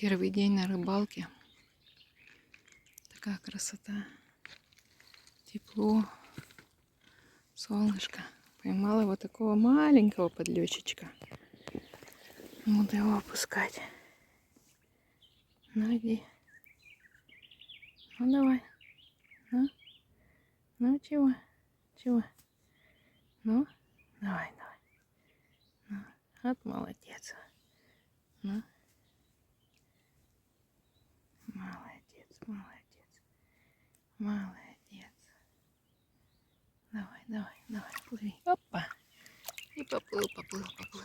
Первый день на рыбалке. Такая красота. Тепло. Солнышко. Поймала вот такого маленького подлещичка. Буду его опускать. Ну иди. Ну давай. Ну, ну чего? Чего? Ну, давай, давай. Ну, вот молодец. Ну. Молодец, молодец. Молодец. Давай, давай, давай, плыви. Опа. И поплыл, поплыл, поплыл.